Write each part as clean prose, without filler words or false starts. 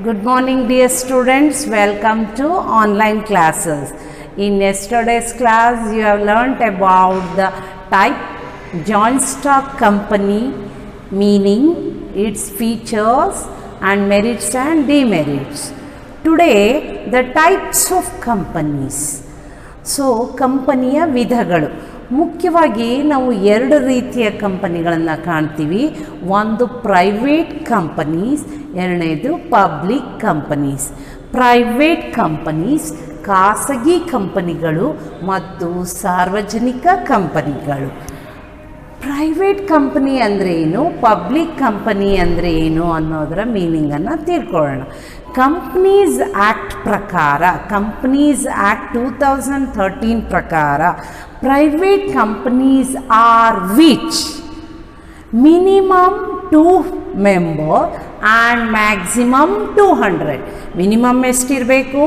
Good morning, dear students. Welcome to online classes. In yesterday's class, you have learnt about the type joint stock company, meaning, its features and merits and demerits. Today, the types of companies. So, ಕಂಪನಿಯ ವಿಧಗಳು. ಮುಖ್ಯವಾಗಿ ನಾವು ಎರಡು ರೀತಿಯ ಕಂಪನಿಗಳನ್ನು ಕಾಣ್ತೀವಿ. ಒಂದು private companies, ಎರಡನೇದು ಪಬ್ಲಿಕ್ ಕಂಪನೀಸ್. ಪ್ರೈವೇಟ್ ಕಂಪನೀಸ್ ಖಾಸಗಿ ಕಂಪನಿಗಳು ಮತ್ತು ಸಾರ್ವಜನಿಕ ಕಂಪನಿಗಳು. ಪ್ರೈವೇಟ್ ಕಂಪನಿ ಅಂದರೆ ಏನು, ಪಬ್ಲಿಕ್ ಕಂಪನಿ ಅಂದರೆ ಏನು ಅನ್ನೋದರ ಮೀನಿಂಗನ್ನು ತಿಳ್ಕೊಳ್ಳೋಣ. ಕಂಪ್ನೀಸ್ ಆ್ಯಕ್ಟ್ ಪ್ರಕಾರ, ಕಂಪ್ನೀಸ್ ಆ್ಯಕ್ಟ್ 2013 ಪ್ರಕಾರ private companies are which minimum 2 member and maximum 200. Minimum ಎಷ್ಟಿರಬೇಕು?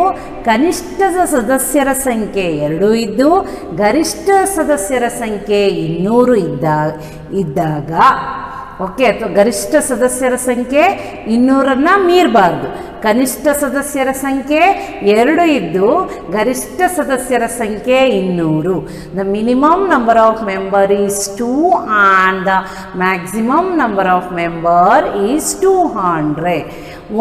ಕನಿಷ್ಠ ಸದಸ್ಯರ ಸಂಖ್ಯೆ 2 ಇದ್ದು ಗರಿಷ್ಠ ಸದಸ್ಯರ ಸಂಖ್ಯೆ 200 ಇದ್ದಾಗ ಓಕೆ, ಅಥವಾ ಗರಿಷ್ಠ ಸದಸ್ಯರ ಸಂಖ್ಯೆ 200 ಮೀರಬಾರ್ದು. ಕನಿಷ್ಠ ಸದಸ್ಯರ ಸಂಖ್ಯೆ 2 ಇದ್ದು ಗರಿಷ್ಠ ಸದಸ್ಯರ ಸಂಖ್ಯೆ 200. The minimum number of member is 2 and the maximum number of member is 200.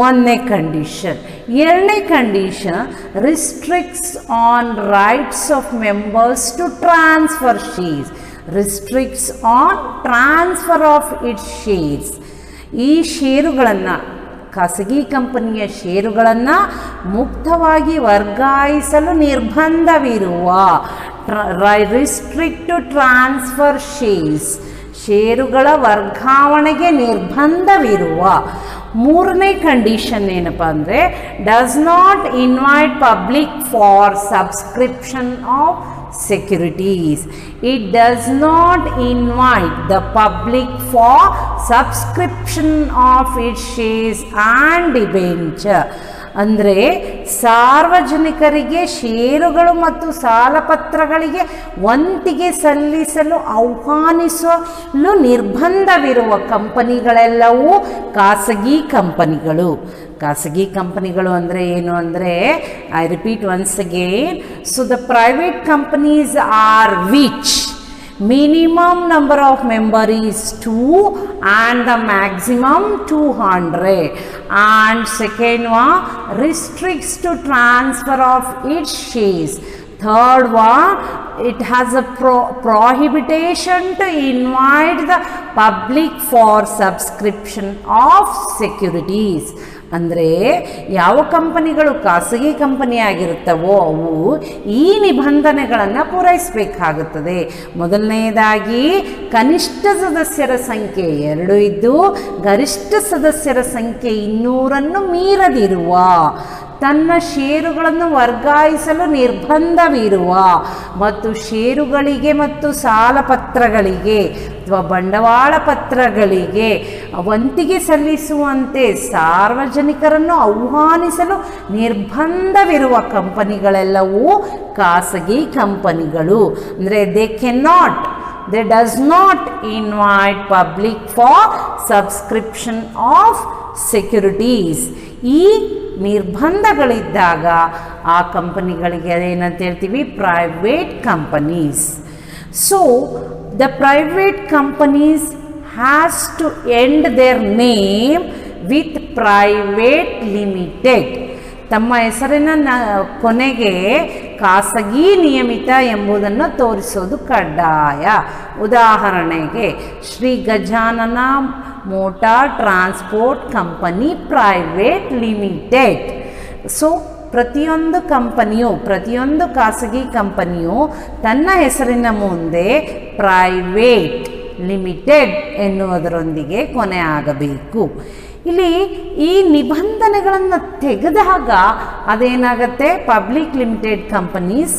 ಒಂದನೇ ಕಂಡೀಷನ್. ಎರಡನೇ condition, restricts on rights of members to transfer shares. Restricts on transfer of its shares. ಈ ಷೇರುಗಳನ್ನು, ಖಾಸಗಿ ಕಂಪನಿಯ ಷೇರುಗಳನ್ನು ಮುಕ್ತವಾಗಿ ವರ್ಗಾಯಿಸಲು ನಿರ್ಬಂಧವಿರುವ, ರಿಸ್ಟ್ರಿಕ್ಟ್ ಟು ಟ್ರಾನ್ಸ್ಫರ್ ಶೇರ್ಸ್, ಷೇರುಗಳ ವರ್ಗಾವಣೆಗೆ ನಿರ್ಬಂಧವಿರುವ. ಮೂರನೇ ಕಂಡೀಷನ್ ಏನಪ್ಪ ಅಂದರೆ, does not invite public for subscription of securities. It does not invite the public for subscription of its shares and debenture. ಅಂದರೆ ಸಾರ್ವಜನಿಕರಿಗೆ ಷೇರುಗಳು ಮತ್ತು ಸಾಲಪತ್ರಗಳಿಗೆ ವಂತಿಗೆ ಸಲ್ಲಿಸಲು ಆಹ್ವಾನಿಸಲು ನಿರ್ಬಂಧವಿರುವ ಕಂಪನಿಗಳೆಲ್ಲವೂ ಖಾಸಗಿ ಕಂಪನಿಗಳು. ಖಾಸಗಿ ಕಂಪನಿಗಳು ಅಂದರೆ ಏನು ಅಂದರೆ, I repeat once again. So the private companies are which minimum number of member is 2 and the maximum 200, and second one, restricts to transfer of its shares. Third one, it has a prohibition to invite the public for subscription of securities. ಅಂದರೆ ಯಾವ ಕಂಪನಿಗಳು ಖಾಸಗಿ company ಆಗಿರುತ್ತವೋ ಅವು ಈ ನಿಬಂಧನೆಗಳನ್ನು ಪೂರೈಸಬೇಕಾಗುತ್ತದೆ. ಮೊದಲನೆಯದಾಗಿ, ಕನಿಷ್ಠ ಸದಸ್ಯರ ಸಂಖ್ಯೆ 2 ಇದ್ದು ಗರಿಷ್ಠ ಸದಸ್ಯರ ಸಂಖ್ಯೆ 200 ಮೀರದಿರುವ, ತನ್ನ ಷೇರುಗಳನ್ನು ವರ್ಗಾಯಿಸಲು ನಿರ್ಬಂಧವಿರುವ ಮತ್ತು ಷೇರುಗಳಿಗೆ ಮತ್ತು ಸಾಲಪತ್ರಗಳಿಗೆ ಅಥವಾ ಬಂಡವಾಳ ಪತ್ರಗಳಿಗೆ ವಂತಿಗೆ ಸಲ್ಲಿಸುವಂತೆ ಸಾರ್ವಜನಿಕರನ್ನು ಆಹ್ವಾನಿಸಲು ನಿರ್ಬಂಧವಿರುವ ಕಂಪನಿಗಳೆಲ್ಲವೂ ಖಾಸಗಿ ಕಂಪನಿಗಳು. ಅಂದರೆ they does not invite public for subscription of securities. ಈ ನಿರ್ಬಂಧಗಳಿದ್ದಾಗ ಆ ಕಂಪನಿಗಳಿಗೆ ಏನಂತ ಹೇಳ್ತೀವಿ? Private companies. So the private companies has to end their name with private limited. ತಮ್ಮ ಹೆಸರಿನ ಕೊನೆಗೆ ಖಾಸಗಿ ನಿಯಮಿತ ಎಂಬುದನ್ನು ತೋರಿಸೋದು ಕಡ್ಡಾಯ. ಉದಾಹರಣೆಗೆ, Shri Gajanana motor transport company private limited. So ಪ್ರತಿಯೊಂದು ಕಂಪನಿಯು, ಪ್ರತಿಯೊಂದು ಖಾಸಗಿ ಕಂಪನಿಯು ತನ್ನ ಹೆಸರಿನ ಮುಂದೆ ಪ್ರೈವೇಟ್ ಲಿಮಿಟೆಡ್ ಎನ್ನುವುದರೊಂದಿಗೆ ಕೊನೆ ಆಗಬೇಕು. ಇಲ್ಲಿ ಈ ನಿಬಂಧನೆಗಳನ್ನು ತೆಗೆದಾಗ ಅದೇನಾಗುತ್ತೆ? ಪಬ್ಲಿಕ್ ಲಿಮಿಟೆಡ್ ಕಂಪನೀಸ್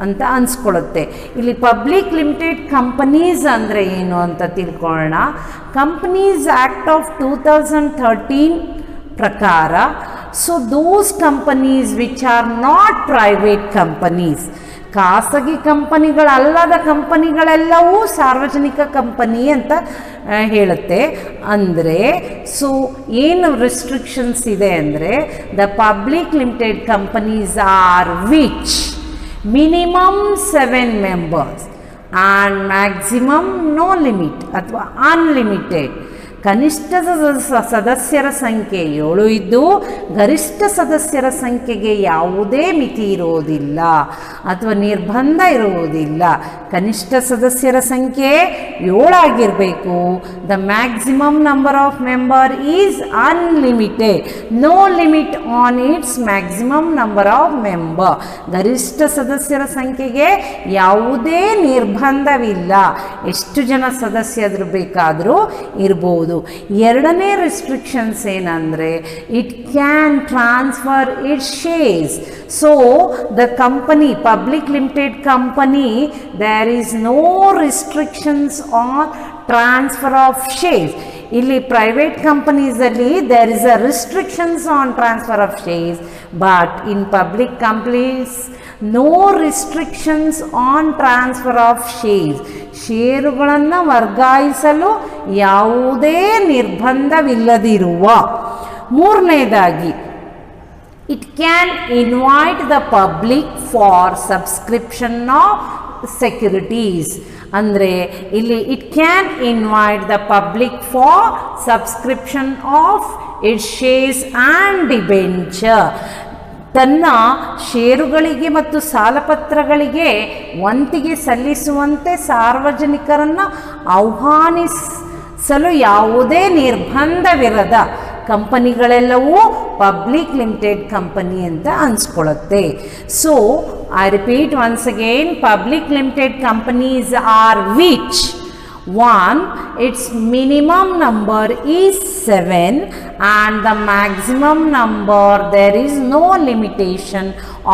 ಅಂತ ಅನ್ಸ್ಕೊಳ್ಳುತ್ತೆ. ಇಲ್ಲಿ ಪಬ್ಲಿಕ್ ಲಿಮಿಟೆಡ್ ಕಂಪನೀಸ್ ಅಂದರೆ ಏನು ಅಂತ ತಿಳ್ಕೊಳ್ಳೋಣ. ಕಂಪನೀಸ್ ಆ್ಯಕ್ಟ್ ಆಫ್ 2013 ಪ್ರಕಾರ, so those companies which are not private companies, ಖಾಸಗಿ ಕಂಪನಿಗಳಲ್ಲದ ಕಂಪನಿಗಳೆಲ್ಲವೂ ಸಾರ್ವಜನಿಕ ಕಂಪನಿ ಅಂತ ಹೇಳುತ್ತೆ. ಅಂದರೆ ಸೊ ಏನು ರಿಸ್ಟ್ರಿಕ್ಷನ್ಸ್ ಇದೆ ಅಂದರೆ the public limited companies are which minimum 7 members and maximum no limit ಅಥವಾ ಅನ್ಲಿಮಿಟೆಡ್. ಕನಿಷ್ಠ ಸದಸ್ಯರ ಸಂಖ್ಯೆ 7 ಇದ್ದು ಗರಿಷ್ಠ ಸದಸ್ಯರ ಸಂಖ್ಯೆಗೆ ಯಾವುದೇ ಮಿತಿ ಇರುವುದಿಲ್ಲ ಅಥವಾ ನಿರ್ಬಂಧ ಇರುವುದಿಲ್ಲ. ಕನಿಷ್ಠ ಸದಸ್ಯರ ಸಂಖ್ಯೆ 7 ಆಗಿರಬೇಕು. The maximum number of member is unlimited, no limit on its maximum number of member. ಗರಿಷ್ಠ ಸದಸ್ಯರ ಸಂಖ್ಯೆಗೆ ಯಾವುದೇ ನಿರ್ಬಂಧವಿಲ್ಲ, ಎಷ್ಟು ಜನ ಸದಸ್ಯರು ಬೇಕಾದರೂ ಇರ್ಬೋದು. ಎರಡನೇ ರಿಸ್ಟ್ರಿಕ್ಷನ್ಸ್ ಏನಂದರೆ it can transfer it shares. So the company public limited company there is no restrictions on transfer of shares. ಇಲ್ಲಿ ಪ್ರೈವೇಟ್ ಕಂಪನೀಸಲ್ಲಿ there is a restrictions on transfer of shares, but in public companies no restrictions on transfer of shares. ಷೇರುಗಳನ್ನು ವರ್ಗಾಯಿಸಲು ಯಾವುದೇ ನಿರ್ಬಂಧವಿಲ್ಲದಿರುವ. ಮೂರನೇದಾಗಿ it can invite the public for subscription of securities. ಅಂದರೆ ಇಲ್ಲಿ it can invite the public for subscription of it shares and debenture. ತನ್ನ ಷೇರುಗಳಿಗೆ ಮತ್ತು ಸಾಲಪತ್ರಗಳಿಗೆ ವಂತಿಗೆ ಸಲ್ಲಿಸುವಂತೆ ಸಾರ್ವಜನಿಕರನ್ನು ಆಹ್ವಾನಿಸಲು ಯಾವುದೇ ನಿರ್ಬಂಧವಿರದ ಕಂಪನಿಗಳೆಲ್ಲವೂ ಪಬ್ಲಿಕ್ ಲಿಮಿಟೆಡ್ ಕಂಪನಿ ಅಂತ ಅನ್ಸ್ಕೊಳ್ಳುತ್ತೆ. So I repeat once again, public limited companies are which 1. Its minimum number is 7 and the maximum number there is no limitation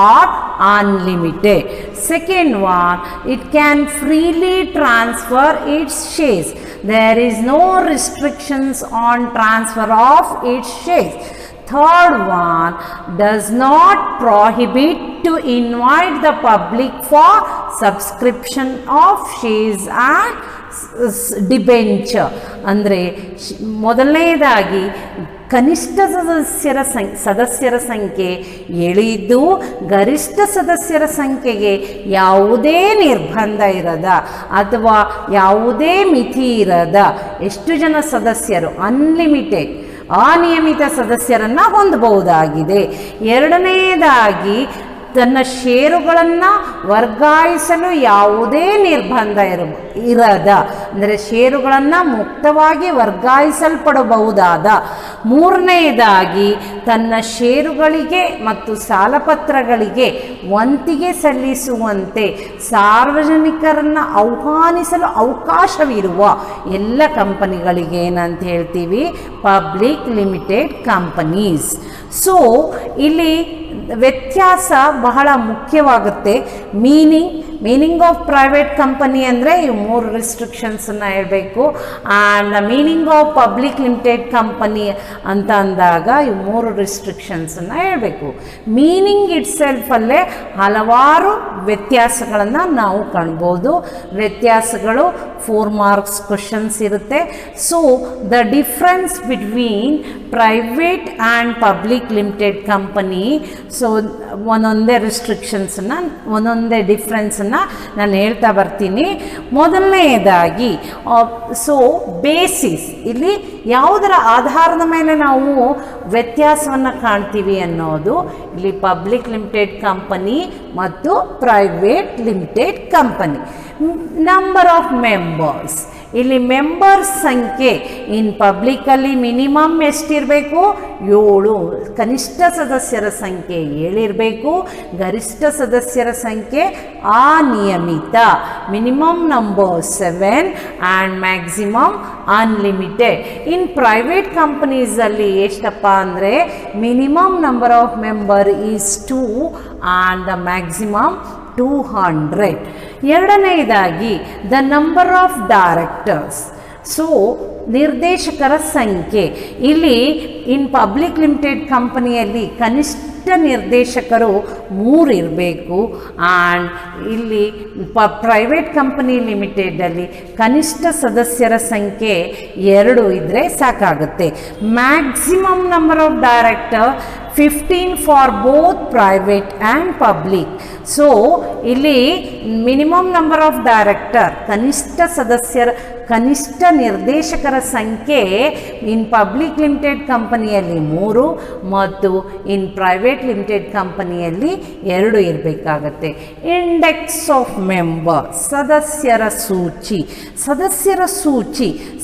or unlimited. Second one, it can freely transfer its shares. There is no restrictions on transfer of its shares. Third one, does not prohibit to invite the public for subscription of shares and debenture. ಅಂದರೆ ಮೊದಲನೇದಾಗಿ ಕನಿಷ್ಠ ಸದಸ್ಯರ ಸಂಖ್ಯೆ 7 ಇದ್ದು ಗರಿಷ್ಠ ಸದಸ್ಯರ ಸಂಖ್ಯೆಗೆ ಯಾವುದೇ ನಿರ್ಬಂಧ ಇರದ ಅಥವಾ ಯಾವುದೇ ಮಿತಿ ಇರದ ಎಷ್ಟು ಜನ ಸದಸ್ಯರು ಅನ್ಲಿಮಿಟೆಡ್ ಅನಿಯಮಿತ ಸದಸ್ಯರನ್ನು ಹೊಂದಬಹುದಾಗಿದೆ. ಎರಡನೆಯದಾಗಿ ತನ್ನ ಷೇರುಗಳನ್ನು ವರ್ಗಾಯಿಸಲು ಯಾವುದೇ ನಿರ್ಬಂಧ ಇರದ, ಅಂದರೆ ಷೇರುಗಳನ್ನು ಮುಕ್ತವಾಗಿ ವರ್ಗಾಯಿಸಲ್ಪಡಬಹುದಾದ. ಮೂರನೆಯದಾಗಿ ತನ್ನ ಷೇರುಗಳಿಗೆ ಮತ್ತು ಸಾಲಪತ್ರಗಳಿಗೆ ವಂತಿಗೆ ಸಲ್ಲಿಸುವಂತೆ ಸಾರ್ವಜನಿಕರನ್ನು ಆಹ್ವಾನಿಸಲು ಅವಕಾಶವಿರುವ ಎಲ್ಲ ಕಂಪನಿಗಳಿಗೆ ಏನಂತ ಹೇಳ್ತೀವಿ, ಪಬ್ಲಿಕ್ ಲಿಮಿಟೆಡ್ ಕಂಪನೀಸ್. ಸೊ ಇಲ್ಲಿ ವ್ಯತ್ಯಾಸ ಬಹಳ ಮುಖ್ಯವಾಗುತ್ತೆ. ಮೀನಿಂಗ್ ಆಫ್ ಪ್ರೈವೇಟ್ ಕಂಪನಿ ಅಂದರೆ ಇವು 3 ರಿಸ್ಟ್ರಿಕ್ಷನ್ಸನ್ನು ಹೇಳಬೇಕು. And meaning of public limited company ಅಂತ ಅಂದಾಗ ಇವು 3 ರಿಸ್ಟ್ರಿಕ್ಷನ್ಸನ್ನು ಹೇಳಬೇಕು. ಮೀನಿಂಗ್ ಇಟ್ ಸೆಲ್ಫಲ್ಲೇ ಹಲವಾರು ವ್ಯತ್ಯಾಸಗಳನ್ನು ನಾವು ಕಾಣ್ಬೋದು. ವ್ಯತ್ಯಾಸಗಳು 4 ಮಾರ್ಕ್ಸ್ ಕ್ವಶನ್ಸ್ ಇರುತ್ತೆ. So the difference between private and public limited company, so ಒಂದೊಂದೇ ರಿಸ್ಟ್ರಿಕ್ಷನ್ಸನ್ನು ಒಂದೊಂದೇ ಡಿಫ್ರೆನ್ಸನ್ನು ನಾನು ಹೇಳ್ತಾ ಬರ್ತೀನಿ. ಮೊದಲನೆಯದಾಗಿ ಸೊ ಬೇಸಿಸ್, ಇಲ್ಲಿ ಯಾವುದರ ಆಧಾರದ ಮೇಲೆ ನಾವು ವ್ಯತ್ಯಾಸವನ್ನು ಕಾಣ್ತೀವಿ ಅನ್ನೋದು ಇಲ್ಲಿ ಪಬ್ಲಿಕ್ ಲಿಮಿಟೆಡ್ ಕಂಪನಿ ಮತ್ತು private limited company. Number of members, ಇಲ್ಲಿ ಮೆಂಬರ್ಸ್ ಸಂಖ್ಯೆ ಇನ್ ಪಬ್ಲಿಕಲ್ಲಿ ಮಿನಿಮಮ್ ಎಷ್ಟಿರಬೇಕು, 7. ಕನಿಷ್ಠ ಸದಸ್ಯರ ಸಂಖ್ಯೆ 7 ಇರಬೇಕು. ಗರಿಷ್ಠ ಸದಸ್ಯರ ಸಂಖ್ಯೆ ಅನಿಯಮಿತ. Minimum number 7 and maximum unlimited. In private ಕಂಪನೀಸಲ್ಲಿ ಎಷ್ಟಪ್ಪ ಅಂದರೆ minimum number of member is 2 and the maximum 200. ಎರಡನೆಯದಾಗಿ the number of directors, so ನಿರ್ದೇಶಕರ ಸಂಖ್ಯೆ. ಇಲ್ಲಿ ಇನ್ ಪಬ್ಲಿಕ್ ಲಿಮಿಟೆಡ್ ಕಂಪನಿಯಲ್ಲಿ ನಿರ್ದೇಶಕರು 3 ಇರಬೇಕು. ಆ್ಯಂಡ್ ಇಲ್ಲಿ ಪ್ರೈವೇಟ್ ಕಂಪನಿ ಲಿಮಿಟೆಡಲ್ಲಿ ಕನಿಷ್ಠ ಸದಸ್ಯರ ಸಂಖ್ಯೆ 2 ಇದ್ದರೆ ಸಾಕಾಗುತ್ತೆ. Maximum number of director 15 for both private and public. So ಇಲ್ಲಿ ಮಿನಿಮಮ್ ನಂಬರ್ ಆಫ್ ಡೈರೆಕ್ಟರ್ ಕನಿಷ್ಠ ನಿರ್ದೇಶಕರ ಸಂಖ್ಯೆ ಇನ್ ಪಬ್ಲಿಕ್ ಲಿಮಿಟೆಡ್ ಕಂಪನಿಯಲ್ಲಿ 3 ಮತ್ತು ಇನ್ ಪ್ರೈವೇಟ್ ಲಿಮಿಟೆಡ್ ಕಂಪನಿಯಲ್ಲಿ 2 ಇರಬೇಕಾಗತ್ತೆ. ಇಂಡೆಕ್ಸ್ ಆಫ್ ಮೆಂಬರ್, ಸದಸ್ಯರ ಸೂಚಿ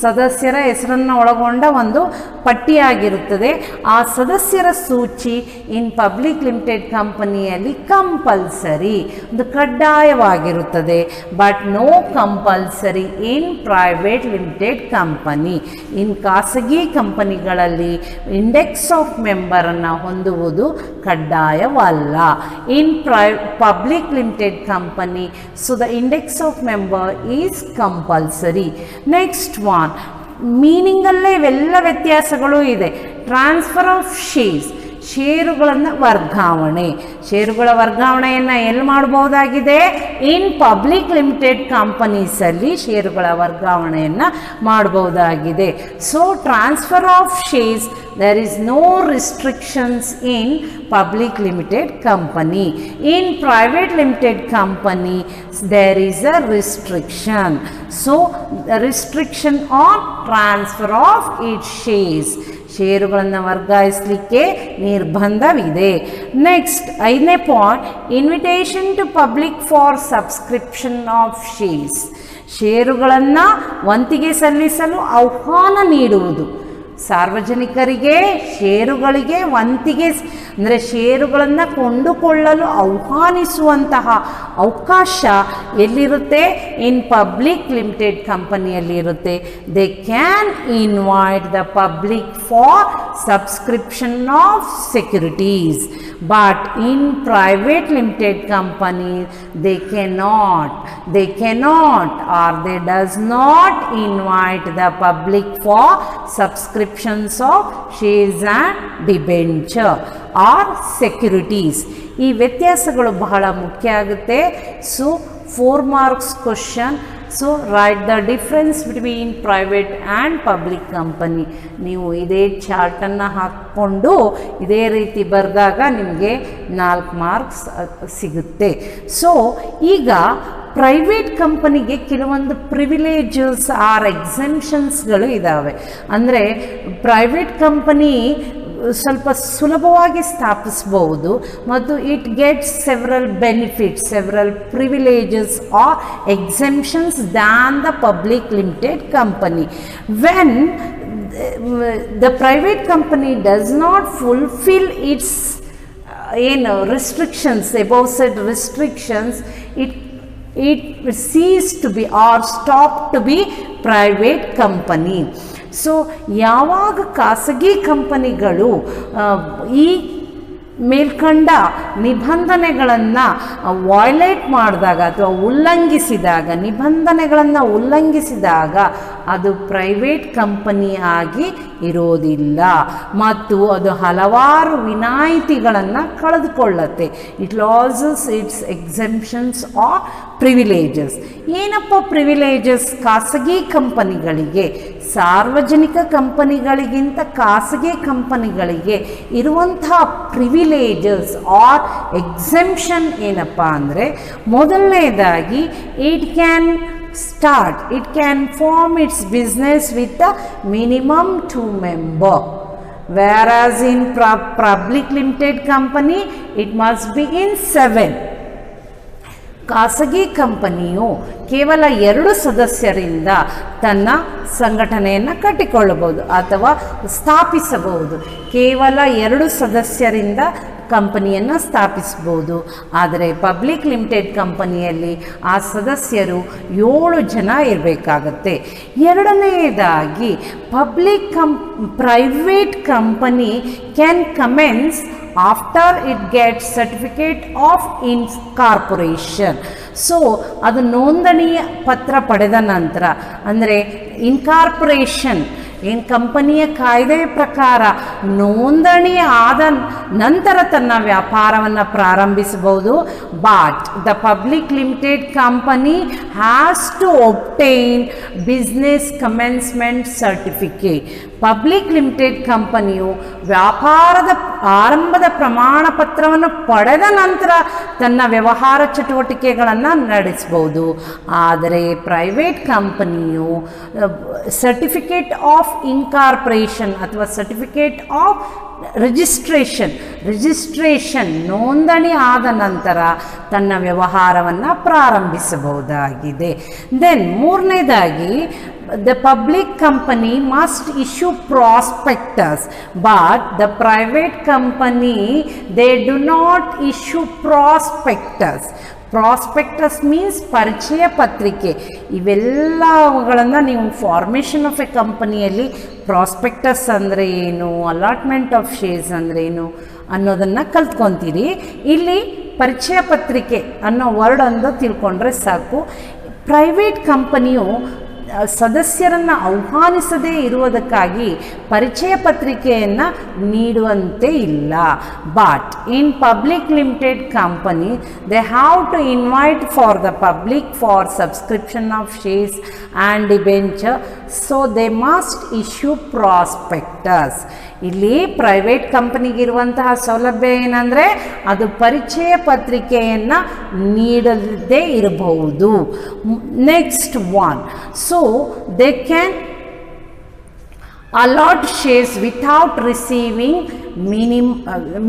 ಸದಸ್ಯರ ಹೆಸರನ್ನು ಒಳಗೊಂಡ ಒಂದು ಪಟ್ಟಿಯಾಗಿರುತ್ತದೆ. ಆ ಸದಸ್ಯರ ಸೂಚಿ ಇನ್ ಪಬ್ಲಿಕ್ ಲಿಮಿಟೆಡ್ ಕಂಪನಿಯಲ್ಲಿ ಕಂಪಲ್ಸರಿ, ಒಂದು ಕಡ್ಡಾಯವಾಗಿರುತ್ತದೆ. But no compulsory in private limited company. In ಖಾಸಗಿ ಕಂಪನಿಗಳಲ್ಲಿ ಇಂಡೆಕ್ಸ್ ಆಫ್ ಮೆಂಬರನ್ನು ಹೊಂದುವುದು ಕಡ್ಡಾಯವಲ್ಲ. In public limited company, so the index of member is compulsory. Next one, ಮೀನಿಂಗಲ್ಲೇ ಇವೆಲ್ಲ ವ್ಯತ್ಯಾಸಗಳು ಇದೆ. ಟ್ರಾನ್ಸ್ಫರ್ ಆಫ್ ಷೇರುಗಳ ವರ್ಗಾವಣೆಯನ್ನು ಎಲ್ಲಿ ಮಾಡಬಹುದಾಗಿದೆ? ಇನ್ ಪಬ್ಲಿಕ್ ಲಿಮಿಟೆಡ್ ಕಂಪನೀಸಲ್ಲಿ ಷೇರುಗಳ ವರ್ಗಾವಣೆಯನ್ನು ಮಾಡಬಹುದಾಗಿದೆ. So transfer of shares, there is no restrictions in public limited company. In private limited company there is a restriction. So the restriction on transfer of its shares, ಷೇರುಗಳನ್ನು ವರ್ಗಾಯಿಸಲಿಕ್ಕೆ ನಿರ್ಬಂಧವಿದೆ. ನೆಕ್ಸ್ಟ್ 5ನೇ point, invitation to public for subscription of ಷೇರುಗಳನ್ನು ವಂತಿಗೆ ಸಲ್ಲಿಸಲು ಆಹ್ವಾನ ನೀಡುವುದು. ಸಾರ್ವಜನಿಕರಿಗೆ ಷೇರುಗಳಿಗೆ ವಂತಿಗೆ ಅಂದರೆ ಷೇರುಗಳನ್ನು ಕೊಂಡುಕೊಳ್ಳಲು ಆಹ್ವಾನಿಸುವಂತಹ ಅವಕಾಶ ಎಲ್ಲಿರುತ್ತೆ? ಇನ್ ಪಬ್ಲಿಕ್ ಲಿಮಿಟೆಡ್ ಕಂಪನಿಯಲ್ಲಿ ಇರುತ್ತೆ. They can invite the public for subscription of securities. But in private limited company they cannot or they does not invite the public for subscriptions of shares and debenture or securities. ಈ ವ್ಯತ್ಯಾಸಗಳು ಬಹಳ ಮುಖ್ಯ ಆಗುತ್ತೆ. So 4 marks question. So right the difference between private and public company. ನೀವು ಇದೇ ಚಾರ್ಟನ್ನು ಹಾಕ್ಕೊಂಡು ಇದೇ ರೀತಿ ಬರೆದಾಗ ನಿಮಗೆ 4 ಮಾರ್ಕ್ಸ್ ಸಿಗುತ್ತೆ. ಸೊ ಈಗ ಪ್ರೈವೇಟ್ ಕಂಪನಿಗೆ ಕೆಲವೊಂದು ಪ್ರಿವಿಲೇಜಸ್ ಆರ್ ಎಕ್ಸೆಂಪ್ಷನ್ಸ್ಗಳು ಇದ್ದಾವೆ. ಅಂದರೆ ಪ್ರೈವೇಟ್ ಕಂಪನಿ ಸ್ವಲ್ಪ ಸುಲಭವಾಗಿ ಸ್ಥಾಪಿಸಬಹುದು ಮತ್ತು it gets several benefits, several privileges or exemptions than the public limited company. When the private company does not fulfil its restrictions, above said restrictions, it cease to be or stop to be private company. So ಯಾವಾಗ ಖಾಸಗಿ ಕಂಪನಿಗಳು ಈ ಮೇಲ್ಕಂಡ ನಿಬಂಧನೆಗಳನ್ನು violate ಮಾಡಿದಾಗ ಅಥವಾ ನಿಬಂಧನೆಗಳನ್ನು ಉಲ್ಲಂಘಿಸಿದಾಗ ಅದು private company ಆಗಿ ಇರೋದಿಲ್ಲ ಮತ್ತು ಅದು ಹಲವಾರು ವಿನಾಯಿತಿಗಳನ್ನು ಕಳೆದುಕೊಳ್ಳುತ್ತೆ. It loses its exemptions or privileges. ಏನಪ್ಪ ಪ್ರಿವಿಲೇಜಸ್? ಖಾಸಗಿ ಕಂಪನಿಗಳಿಗೆ ಸಾರ್ವಜನಿಕ ಕಂಪನಿಗಳಿಗಿಂತ ಖಾಸಗಿ ಕಂಪನಿಗಳಿಗೆ ಇರುವಂತಹ ಪ್ರಿವಿಲೇಜಸ್ ಆರ್ ಎಕ್ಸೆಂಪ್ಷನ್ ಏನಪ್ಪ ಅಂದರೆ, ಮೊದಲನೇದಾಗಿ it can form its business with a minimum 2 member, whereas in public limited company it must be in 7. ಖಾಸಗಿ ಕಂಪನಿಯು ಕೇವಲ 2 ಸದಸ್ಯರಿಂದ ತನ್ನ ಸಂಘಟನೆಯನ್ನು ಕಟ್ಟಿಕೊಳ್ಳಬಹುದು ಅಥವಾ ಸ್ಥಾಪಿಸಬಹುದು. ಕೇವಲ 2 ಸದಸ್ಯರಿಂದ ಕಂಪನಿಯನ್ನು ಸ್ಥಾಪಿಸಬಹುದು. ಆದರೆ ಪಬ್ಲಿಕ್ ಲಿಮಿಟೆಡ್ ಕಂಪನಿಯಲ್ಲಿ ಆ ಸದಸ್ಯರು 7 ಜನ ಇರಬೇಕಾಗತ್ತೆ. ಎರಡನೆಯದಾಗಿ private company can commence after it gets certificate of incorporation. So ಅದು ನೋಂದಣಿ ಪತ್ರ ಪಡೆದ ನಂತರ, ಅಂದರೆ ಇನ್ಕಾರ್ಪೊರೇಷನ್ ಏನು ಕಂಪನಿಯ ಕಾಯ್ದೆಯ ಪ್ರಕಾರ ನೋಂದಣಿ ಆದ ನಂತರ ತನ್ನ ವ್ಯಾಪಾರವನ್ನು ಪ್ರಾರಂಭಿಸಬಹುದು. But the public limited company has to obtain business commencement certificate. Public limited ಕಂಪನಿಯು ವ್ಯಾಪಾರದ ಆರಂಭದ ಪ್ರಮಾಣ ಪತ್ರವನ್ನು ಪಡೆದ ನಂತರ ತನ್ನ ವ್ಯವಹಾರ ಚಟುವಟಿಕೆಗಳನ್ನು ನಡೆಸಬಹುದು. ಆದರೆ ಪ್ರೈವೇಟ್ ಕಂಪನಿಯು ಸರ್ಟಿಫಿಕೇಟ್ ಆಫ್ ಇನ್ಕಾರ್ಪೊರೇಷನ್ ಅಥವಾ ಸರ್ಟಿಫಿಕೇಟ್ ಆಫ್ ರಿಜಿಸ್ಟ್ರೇಷನ್ ನೋಂದಣಿ ಆದ ನಂತರ ತನ್ನ ವ್ಯವಹಾರವನ್ನು ಪ್ರಾರಂಭಿಸಬಹುದಾಗಿದೆ. ದೆನ್ ಮೂರನೇದಾಗಿ, the public company must issue prospectus, but the private company, they do not issue prospectus. Prospectus means ಪರಿಚಯ ಪತ್ರಿಕೆ. ಇವೆಲ್ಲವುಗಳನ್ನು ನೀವು ಫಾರ್ಮೇಷನ್ ಆಫ್ ಎ ಕಂಪನಿಯಲ್ಲಿ ಪ್ರಾಸ್ಪೆಕ್ಟಸ್ ಅಂದರೆ ಏನು, ಅಲಾಟ್ಮೆಂಟ್ ಆಫ್ ಶೇರ್ಸ್ ಅಂದರೆ ಏನು ಅನ್ನೋದನ್ನು ಕಲ್ತ್ಕೊತೀರಿ. ಇಲ್ಲಿ ಪರಿಚಯ ಪತ್ರಿಕೆ ಅನ್ನೋ ವರ್ಡ್ ಅಂದು ತಿಳ್ಕೊಂಡ್ರೆ ಸಾಕು. ಪ್ರೈವೇಟ್ ಕಂಪನಿಯು ಸದಸ್ಯರನ್ನು ಆಹ್ವಾನಿಸದೇ ಇರುವುದಕ್ಕಾಗಿ ಪರಿಚಯ ಪತ್ರಿಕೆಯನ್ನು ನೀಡುವಂತೆ ಇಲ್ಲ. But in public limited company they have to invite for the public for subscription of shares and debenture, so they must issue prospectus. ಇಲ್ಲಿ ಪ್ರೈವೇಟ್ ಕಂಪನಿಗಿರುವಂತಹ ಸೌಲಭ್ಯ ಏನಂದರೆ ಅದು ಪರಿಚಯ ಪತ್ರಿಕೆಯನ್ನು ನೀಡದೇ ಇರಬಹುದು. Next one, so they can allot shares without receiving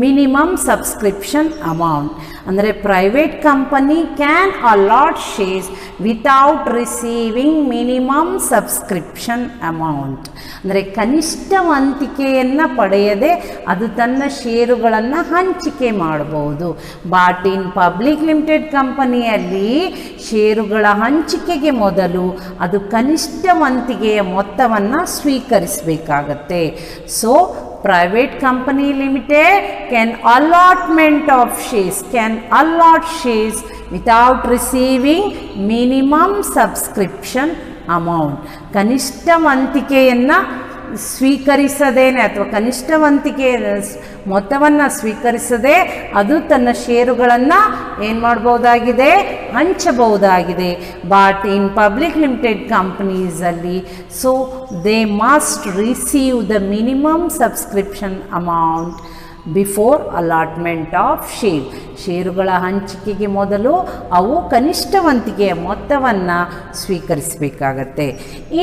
minimum subscription amount. ಅಂದರೆ private company can allot shares without receiving minimum subscription amount. ಅಂದರೆ ಕನಿಷ್ಠ ವಂತಿಕೆಯನ್ನು ಪಡೆಯದೆ ಅದು ತನ್ನ ಷೇರುಗಳನ್ನು ಹಂಚಿಕೆ ಮಾಡಬಹುದು. ಬಟ್ ಇನ್ ಪಬ್ಲಿಕ್ ಲಿಮಿಟೆಡ್ ಕಂಪನಿಯಲ್ಲಿ ಷೇರುಗಳ ಹಂಚಿಕೆಗೆ ಮೊದಲು ಅದು ಕನಿಷ್ಠ ವಂತಿಕೆಯ ಮೊತ್ತವನ್ನು ಸ್ವೀಕರಿಸಬೇಕಾಗತ್ತೆ. So private company limited can allot shares without receiving minimum subscription amount. ಕನಿಷ್ಠ ವಂತಿಕೆಯನ್ನು ಸ್ವೀಕರಿಸದೇನೆ ಅಥವಾ ಕನಿಷ್ಠ ವಂತಿಕೆ ಮೊತ್ತವನ್ನು ಸ್ವೀಕರಿಸದೆ ಅದು ತನ್ನ ಷೇರುಗಳನ್ನು ಏನು ಮಾಡ್ಬೋದಾಗಿದೆ, ಹಂಚಬಹುದಾಗಿದೆ. ಬಟ್ ಇನ್ ಪಬ್ಲಿಕ್ ಲಿಮಿಟೆಡ್ ಕಂಪನೀಸಲ್ಲಿ so they must receive the minimum subscription amount before allotment of share. ಷೇರುಗಳ ಹಂಚಿಕೆಗೆ ಮೊದಲು ಅವು ಕನಿಷ್ಠ ವಂತಿಕೆಯ ಮೊತ್ತವನ್ನು ಸ್ವೀಕರಿಸಬೇಕಾಗತ್ತೆ.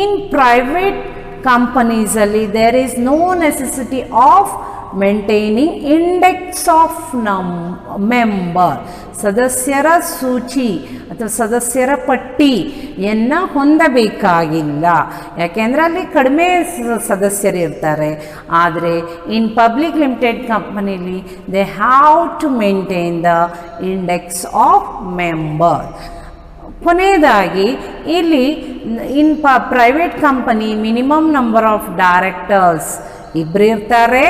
ಇನ್ ಪ್ರೈವೇಟ್ ಕಂಪನೀಸಲ್ಲಿ there is no necessity of maintaining index of member. ಸದಸ್ಯರ ಸೂಚಿ ಅಥವಾ ಸದಸ್ಯರ ಪಟ್ಟಿಯನ್ನು ಹೊಂದಬೇಕಾಗಿಲ್ಲ, ಯಾಕೆಂದರೆ ಅಲ್ಲಿ ಕಡಿಮೆ ಸದಸ್ಯರು ಇರ್ತಾರೆ. ಆದರೆ ಇನ್ ಪಬ್ಲಿಕ್ ಲಿಮಿಟೆಡ್ ಕಂಪನಿಲಿ they have to maintain the index of member. ಕೊನೆಯದಾಗಿ ಇಲ್ಲಿ in private company minimum number of directors ಇಬ್ಬರು ಇರ್ತಾರೆ.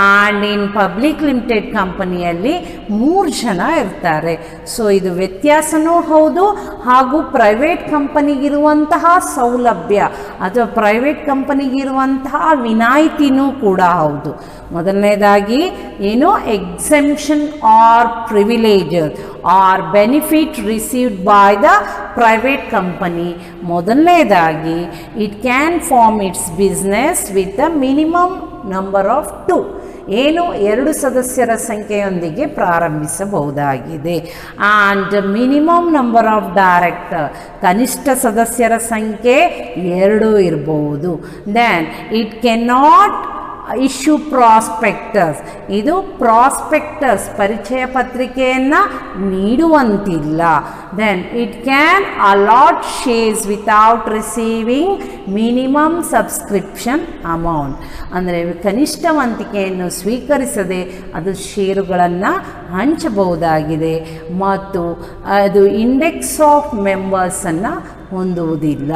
ಆ್ಯಂಡ್ ಇನ್ ಪಬ್ಲಿಕ್ ಲಿಮಿಟೆಡ್ ಕಂಪನಿಯಲ್ಲಿ 3 ಜನ ಇರ್ತಾರೆ. ಸೊ ಇದು ವ್ಯತ್ಯಾಸನೂ ಹೌದು, ಹಾಗೂ ಪ್ರೈವೇಟ್ ಕಂಪನಿಗಿರುವಂತಹ ಸೌಲಭ್ಯ ಅಥವಾ ಪ್ರೈವೇಟ್ ಕಂಪನಿಗಿರುವಂತಹ ವಿನಾಯಿತಿನೂ ಕೂಡ ಹೌದು. ಮೊದಲನೇದಾಗಿ ಏನು, exemption or privileges or benefit received by the private company. ಮೊದಲನೇದಾಗಿ it can form its business with the minimum number of 2. ಏನು, 2 ಸದಸ್ಯರ ಸಂಖ್ಯೆಯೊಂದಿಗೆ ಪ್ರಾರಂಭಿಸಬಹುದಾಗಿದೆ. And minimum number of director, ಕನಿಷ್ಠ ಸದಸ್ಯರ ಸಂಖ್ಯೆ 2 ಇರಬಹುದು. Then it cannot issue prospectus. ಇದು ಪ್ರಾಸ್ಪೆಕ್ಟಸ್ ಪರಿಚಯ ಪತ್ರಿಕೆಯನ್ನು ನೀಡುವಂತಿಲ್ಲ. Then it can allot shares without receiving minimum subscription amount. ಅಂದರೆ ಕನಿಷ್ಠ ವಂತಿಕೆಯನ್ನು ಸ್ವೀಕರಿಸದೆ ಅದು ಷೇರುಗಳನ್ನು ಹಂಚಬಹುದಾಗಿದೆ ಮತ್ತು ಅದು ಇಂಡೆಕ್ಸ್ ಆಫ್ ಮೆಂಬರ್ಸನ್ನು ಹೊಂದುವುದಿಲ್ಲ.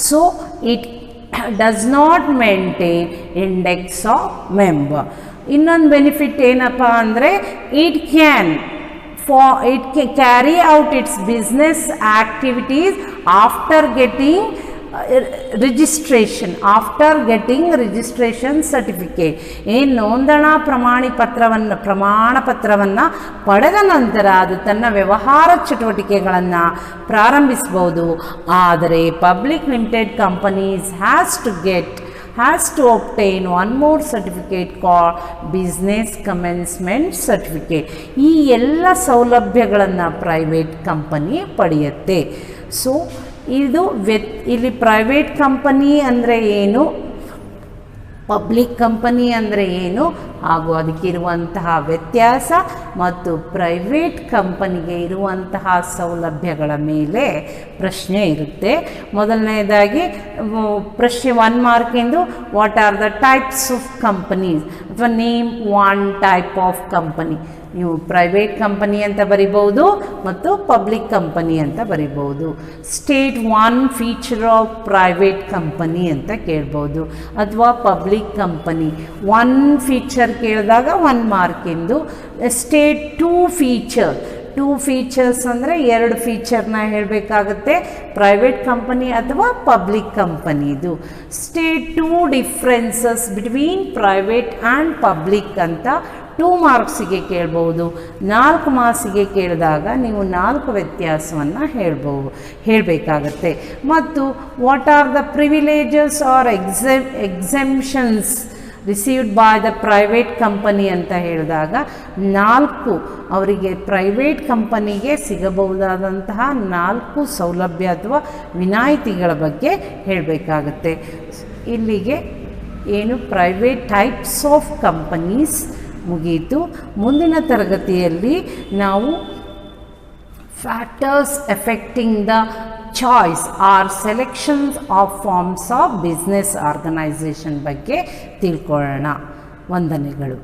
So it does not maintain index of member. ಇನ್ನೊಂದು ಬೆನಿಫಿಟ್ ಏನಪ್ಪ ಅಂದರೆ it can carry out its business activities after getting registration, after getting registration certificate, ಏನು ನೋಂದಣಾ ಪ್ರಮಾಣ ಪತ್ರವನ್ನು ಪಡೆದ ನಂತರ ಅದು ತನ್ನ ವ್ಯವಹಾರ ಚಟುವಟಿಕೆಗಳನ್ನು ಪ್ರಾರಂಭಿಸಬಹುದು. ಆದರೆ public limited companies has to obtain one more certificate called business commencement certificate. ಈ ಎಲ್ಲ ಸೌಲಭ್ಯಗಳನ್ನು ಪ್ರೈವೇಟ್ ಕಂಪನಿ ಪಡೆಯುತ್ತೆ. ಸೊ ಇದು ಇಲ್ಲಿ ಪ್ರೈವೇಟ್ ಕಂಪನಿ ಅಂದರೆ ಏನು, ಪಬ್ಲಿಕ್ ಕಂಪನಿ ಅಂದರೆ ಏನು ಹಾಗೂ ಅದಕ್ಕಿರುವಂತಹ ವ್ಯತ್ಯಾಸ ಮತ್ತು ಪ್ರೈವೇಟ್ ಕಂಪನಿಗೆ ಇರುವಂತಹ ಸೌಲಭ್ಯಗಳ ಮೇಲೆ ಪ್ರಶ್ನೆ ಇರುತ್ತೆ. ಮೊದಲನೇದಾಗಿ ಪ್ರಶ್ನೆ 1 ಮಾರ್ಕಿಂದು what are the types of companies ಅಥವಾ name one type of company. ನೀವು ಪ್ರೈವೇಟ್ ಕಂಪನಿ ಅಂತ ಬರಿಬೋದು ಮತ್ತು ಪಬ್ಲಿಕ್ ಕಂಪನಿ ಅಂತ ಬರಿಬೋದು. State 1 feature of private company ಅಂತ ಕೇಳ್ಬೋದು ಅಥವಾ ಪಬ್ಲಿಕ್ ಕಂಪನಿ 1 ಫೀಚರ್ ಕೇಳಿದಾಗ 1 ಮಾರ್ಕಿಂದು. ಸ್ಟೇಟ್ 2 ಫೀಚರ್ಸ್ ಅಂದರೆ 2 ಫೀಚರ್ನ ಹೇಳಬೇಕಾಗುತ್ತೆ, ಪ್ರೈವೇಟ್ ಕಂಪನಿ ಅಥವಾ ಪಬ್ಲಿಕ್ ಕಂಪನಿದು. State 2 differences between private and public ಅಂತ 2 ಮಾರ್ಕ್ಸಿಗೆ ಕೇಳ್ಬೋದು. 4 ಮಾರ್ಕ್ಸಿಗೆ ಕೇಳಿದಾಗ ನೀವು 4 ವ್ಯತ್ಯಾಸವನ್ನು ಹೇಳಬೇಕಾಗತ್ತೆ. ಮತ್ತು what are the privileges or exemptions received by the private company ಅಂತ ಹೇಳಿದಾಗ 4 ಅವರಿಗೆ ಪ್ರೈವೇಟ್ ಕಂಪನಿಗೆ ಸಿಗಬಹುದಾದಂತಹ 4 ಸೌಲಭ್ಯ ಅಥವಾ ವಿನಾಯಿತಿಗಳ ಬಗ್ಗೆ ಹೇಳಬೇಕಾಗತ್ತೆ. ಇಲ್ಲಿಗೆ ಏನು ಪ್ರೈವೇಟ್ ಟೈಪ್ಸ್ ಆಫ್ ಕಂಪನೀಸ್ ಮುಗಿಯಿತು. ಮುಂದಿನ ತರಗತಿಯಲ್ಲಿ ನಾವು factors affecting the choice or selections of forms of business organisation ಬಗ್ಗೆ ತಿಳ್ಕೊಳ್ಳೋಣ. ವಂದನೆಗಳು.